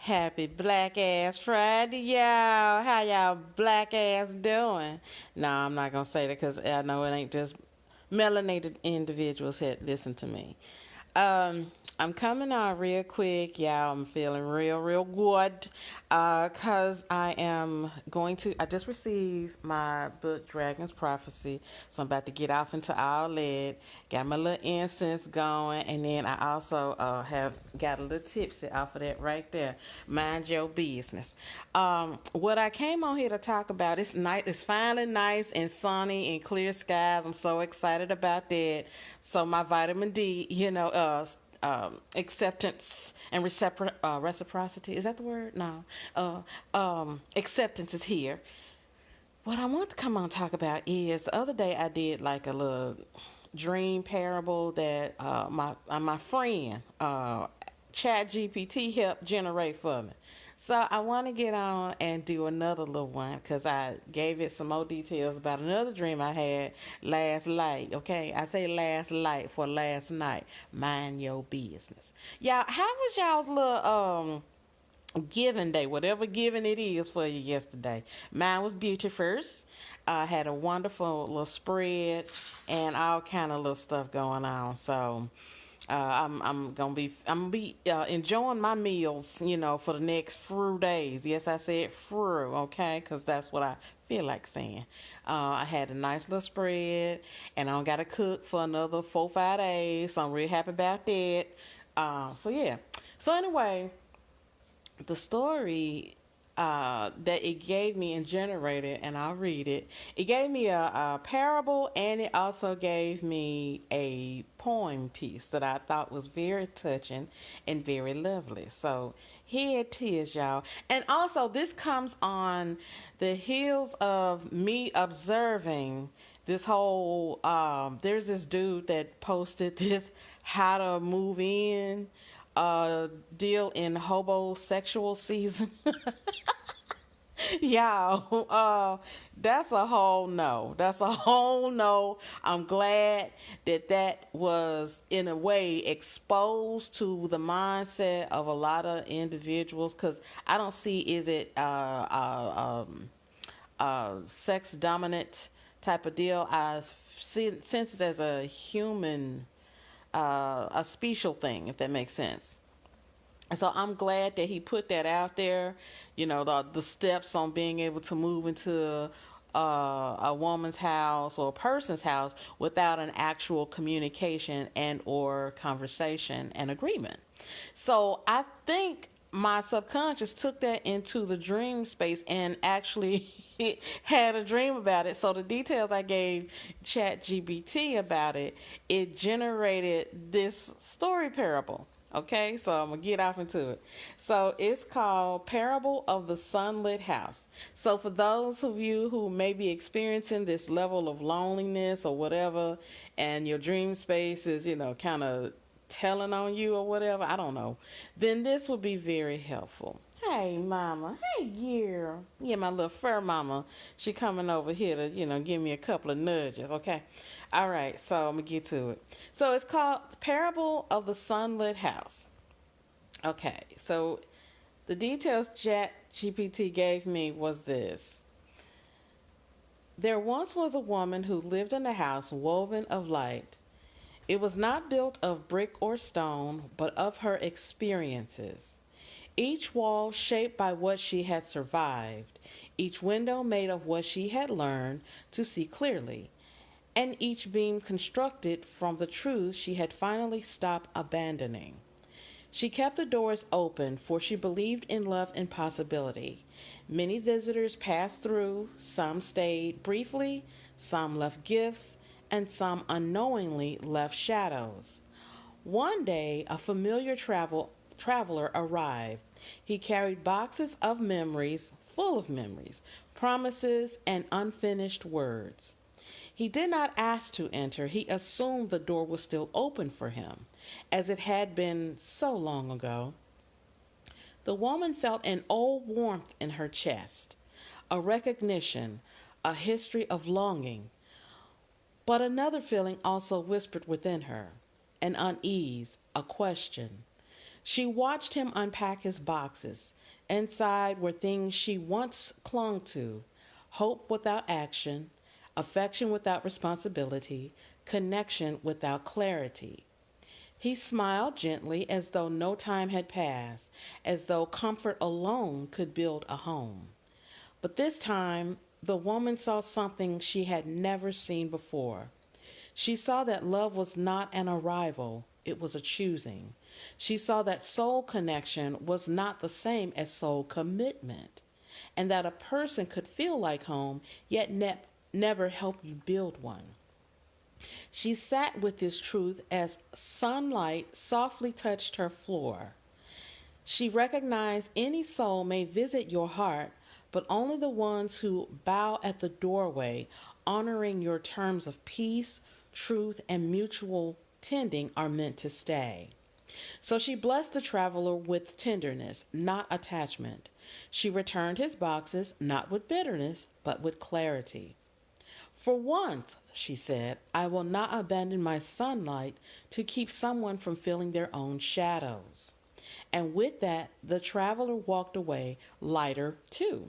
Happy Black Ass Friday, y'all. How y'all black ass doing? No, I'm not gonna say that because I know it ain't just melanated individuals that listen to me. Um, I'm coming on real quick, y'all. I'm feeling real good. Cause I just received my book Dragon's Prophecy. So I'm about to get off into all that. Got my little incense going, and then I also have got a little tipsy off of that right there. Mind your business. What I came on here to talk about, it's night. It's finally nice and sunny and clear skies. I'm so excited about that. So my vitamin D, acceptance and reciprocity. Is that the word? No. Acceptance is here. What I want to come on and talk about is the other day I did like a little dream parable that my friend Chat GPT helped generate for me. So I want to get on and do another little one because I gave it some more details about another dream I had last night. Okay, I say last night for last night. Mind your business, y'all. How was y'all's little giving day, whatever giving it is for you yesterday? Mine was beauty first. I had a wonderful little spread and all kind of little stuff going on. So I'm gonna be enjoying my meals, for the next few days. Yes, I said few, okay, because that's what I feel like saying. I had a nice little spread, and I don't gotta cook for another 4 5 days. So I'm really happy about that. So yeah. So anyway, the story that it gave me and generated, and I'll read it. It gave me a parable, and it also gave me a poem piece that I thought was very touching and very lovely. So here it is, y'all. And also, this comes on the heels of me observing this whole. There's this dude that posted this how to move in deal in hobosexual season. Y'all, that's a whole no. That's a whole no. I'm glad that that was, in a way, exposed to the mindset of a lot of individuals. Because I don't see, is it sex dominant type of deal? I sense it as a human, a special thing, if that makes sense. So I'm glad that he put that out there. The steps on being able to move into a woman's house or a person's house without an actual communication and or conversation and agreement. So I think my subconscious took that into the dream space and actually had a dream about it. So the details I gave ChatGPT about it, it generated this story parable. Okay, so I'm gonna get off into it. So it's called Parable of the Sunlit House. So for those of you who may be experiencing this level of loneliness or whatever, and your dream space is, kind of telling on you or whatever, I don't know, then this would be very helpful. Hey, mama. Hey, girl. Yeah, my little fur mama. She coming over here to, give me a couple of nudges, okay? All right, so I'm going to get to it. So it's called Parable of the Sunlit House. Okay, so the details Chat GPT gave me was this. There once was a woman who lived in a house woven of light. It was not built of brick or stone, but of her experiences. Each wall shaped by what she had survived, each window made of what she had learned to see clearly, and each beam constructed from the truths she had finally stopped abandoning. She kept the doors open, for she believed in love and possibility. Many visitors passed through, some stayed briefly, some left gifts, and some unknowingly left shadows. One day, a familiar traveler arrived. He carried boxes of memories, full of memories, promises, and unfinished words. He did not ask to enter, he assumed the door was still open for him, as it had been so long ago. The woman felt an old warmth in her chest, a recognition, a history of longing. But another feeling also whispered within her, an unease, a question. She watched him unpack his boxes. Inside were things she once clung to: hope without action, affection without responsibility, connection without clarity. He smiled gently as though no time had passed, as though comfort alone could build a home. But this time, the woman saw something she had never seen before. She saw that love was not an arrival, it was a choosing. She saw that soul connection was not the same as soul commitment, and that a person could feel like home, yet never help you build one. She sat with this truth as sunlight softly touched her floor. She recognized any soul may visit your heart, but only the ones who bow at the doorway, honoring your terms of peace, truth, and mutual tending, are meant to stay. So she blessed the traveler with tenderness, not attachment. She returned his boxes, not with bitterness, but with clarity. For once, she said, I will not abandon my sunlight to keep someone from feeling their own shadows. And with that, the traveler walked away lighter too.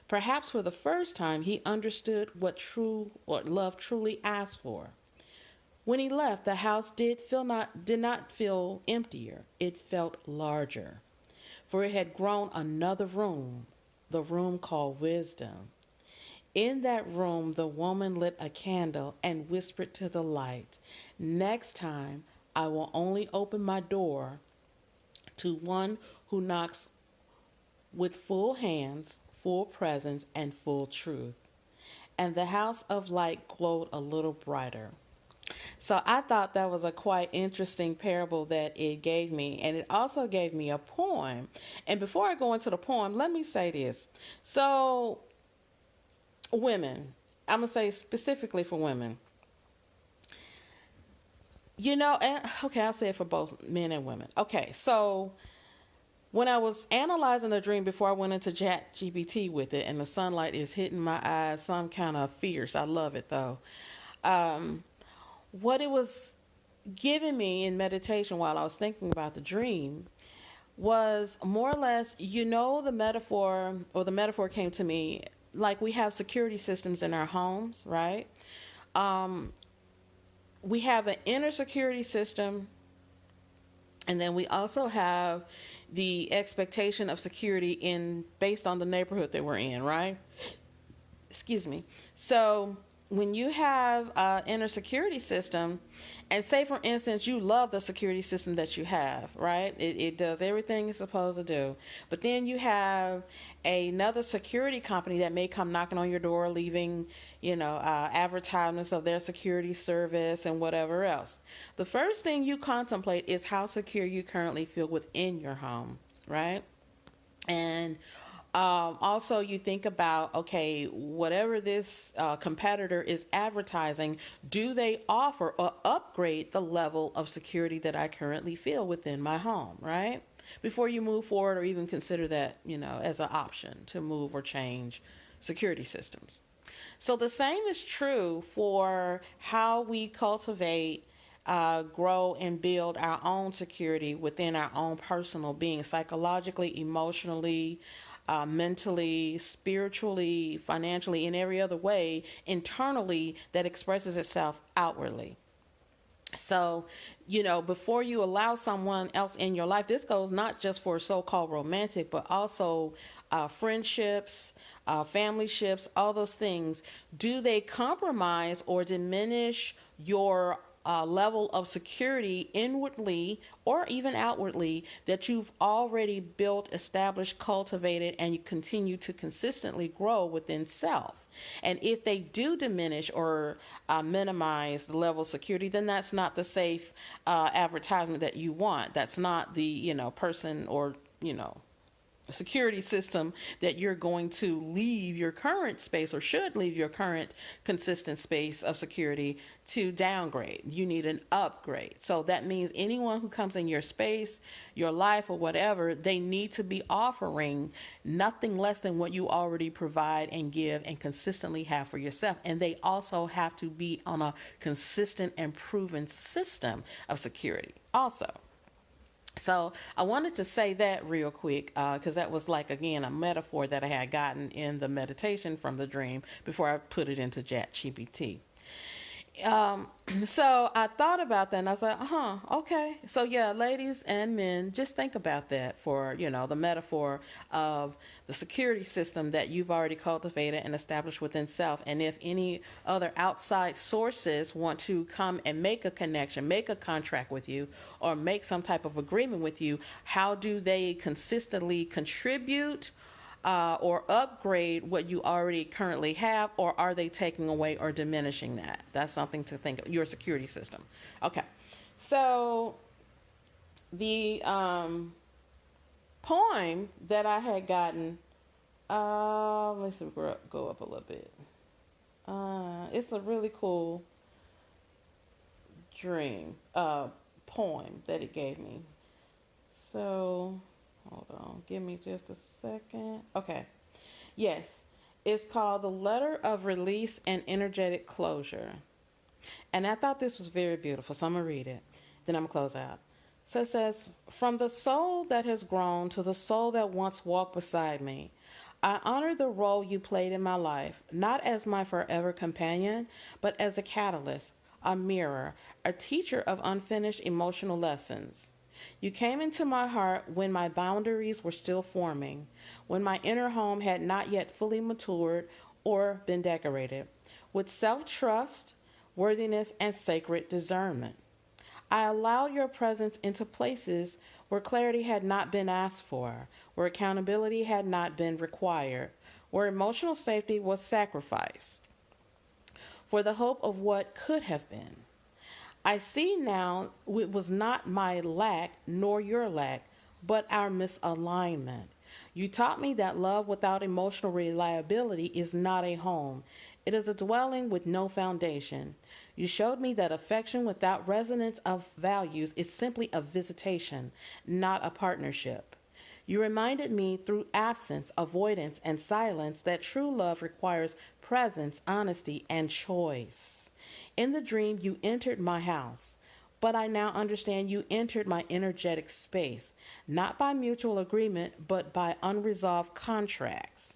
Perhaps for the first time, he understood what love truly asked for. When he left, the house did not feel emptier. It felt larger, for it had grown another room, the room called wisdom. In that room, the woman lit a candle and whispered to the light, next time, I will only open my door to one who knocks with full hands, full presence, and full truth. And the house of light glowed a little brighter. So I thought that was a quite interesting parable that it gave me. And it also gave me a poem. And before I go into the poem, let me say this. So, women, I'm going to say specifically for women, and okay, I'll say it for both men and women. Okay, so when I was analyzing the dream before I went into Chat GPT with it, and the sunlight is hitting my eyes, some kind of fierce. I love it though. Um, what it was giving me in meditation while I was thinking about the dream was more or less, the metaphor came to me like we have security systems in our homes, right? Um, we have an inner security system, and then we also have the expectation of security in based on the neighborhood that we're in, right? Excuse me. So when you have an inner security system, and say for instance you love the security system that you have, right? It does everything it's supposed to do, but then you have another security company that may come knocking on your door, leaving advertisements of their security service and whatever else. The first thing you contemplate is how secure you currently feel within your home, right? And also, you think about, okay, whatever this competitor is advertising, do they offer or upgrade the level of security that I currently feel within my home, right? Before you move forward or even consider that, as an option to move or change security systems. So the same is true for how we cultivate, grow, and build our own security within our own personal being, psychologically, emotionally, mentally, spiritually, financially, in every other way, internally, that expresses itself outwardly. So, before you allow someone else in your life, this goes not just for so called romantic, but also friendships, family ships, all those things. Do they compromise or diminish your level of security inwardly or even outwardly that you've already built, established, cultivated, and you continue to consistently grow within self? And if they do diminish or minimize the level of security, then that's not the safe advertisement that you want. That's not the person or security system that you're going to leave your current space, or should leave your current consistent space of security to downgrade. You need an upgrade. So that means anyone who comes in your space, your life, or whatever, they need to be offering nothing less than what you already provide and give and consistently have for yourself. And they also have to be on a consistent and proven system of security also. So I wanted to say that real quick because that was like, again, a metaphor that I had gotten in the meditation from the dream before I put it into ChatGPT. Um, so I thought about that and I was like, okay. So yeah, ladies and men, just think about that for, the metaphor of the security system that you've already cultivated and established within self. And if any other outside sources want to come and make a connection, make a contract with you, or make some type of agreement with you, how do they consistently contribute or upgrade what you already currently have, or are they taking away or diminishing that? That's something to think of, your security system. Okay, so the poem that I had gotten, let's go up a little bit. It's a really cool dream, poem that it gave me. So, hold on, give me just a second. Okay. Yes, it's called The Letter of Release and Energetic Closure. And I thought this was very beautiful, so I'm going to read it. Then I'm going to close out. So it says, from the soul that has grown to the soul that once walked beside me, I honor the role you played in my life, not as my forever companion, but as a catalyst, a mirror, a teacher of unfinished emotional lessons. You came into my heart when my boundaries were still forming, when my inner home had not yet fully matured or been decorated, with self trust, worthiness, and sacred discernment. I allowed your presence into places where clarity had not been asked for, where accountability had not been required, where emotional safety was sacrificed for the hope of what could have been. I see now it was not my lack nor your lack, but our misalignment. You taught me that love without emotional reliability is not a home. It is a dwelling with no foundation. You showed me that affection without resonance of values is simply a visitation, not a partnership. You reminded me through absence, avoidance, and silence that true love requires presence, honesty, and choice. In the dream, you entered my house, but I now understand you entered my energetic space, not by mutual agreement, but by unresolved contracts.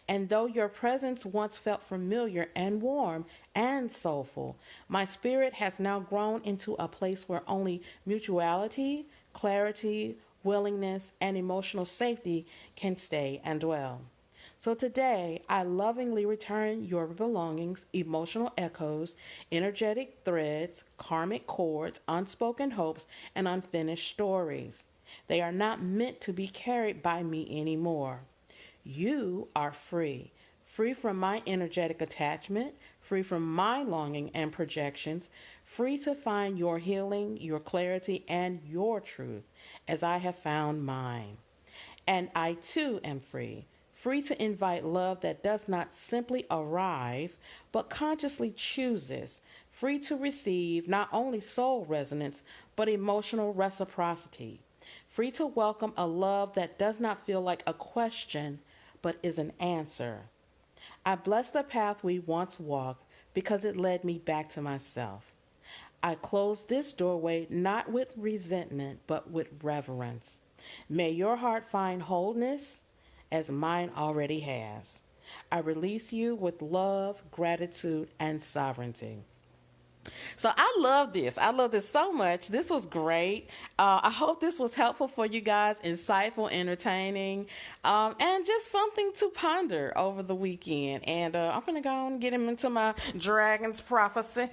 And though your presence once felt familiar and warm and soulful, my spirit has now grown into a place where only mutuality, clarity, willingness, and emotional safety can stay and dwell. So today, I lovingly return your belongings, emotional echoes, energetic threads, karmic cords, unspoken hopes, and unfinished stories. They are not meant to be carried by me anymore. You are free, free from my energetic attachment, free from my longing and projections, free to find your healing, your clarity, and your truth as I have found mine. And I too am free, free to invite love that does not simply arrive, but consciously chooses, free to receive not only soul resonance, but emotional reciprocity, free to welcome a love that does not feel like a question, but is an answer. I bless the path we once walked because it led me back to myself. I close this doorway not with resentment, but with reverence. May your heart find wholeness as mine already has. I release you with love, gratitude, and sovereignty. So I love this. I love this so much. This was great. I hope this was helpful for you guys, insightful, entertaining, and just something to ponder over the weekend. And I'm going to go and get him into my dragon's prophecy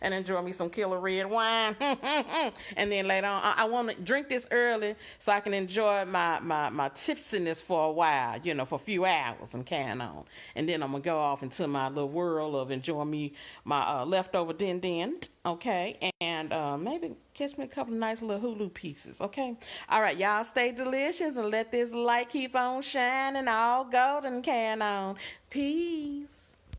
and enjoy me some killer red wine. And then later on, I want to drink this early so I can enjoy my tipsiness for a while, for a few hours and carrying on. And then I'm going to go off into my little world of enjoying me my leftover din, okay, and maybe catch me a couple of nice little Hulu pieces, okay. All right, y'all stay delicious and let this light keep on shining all golden, carrying on. Peace.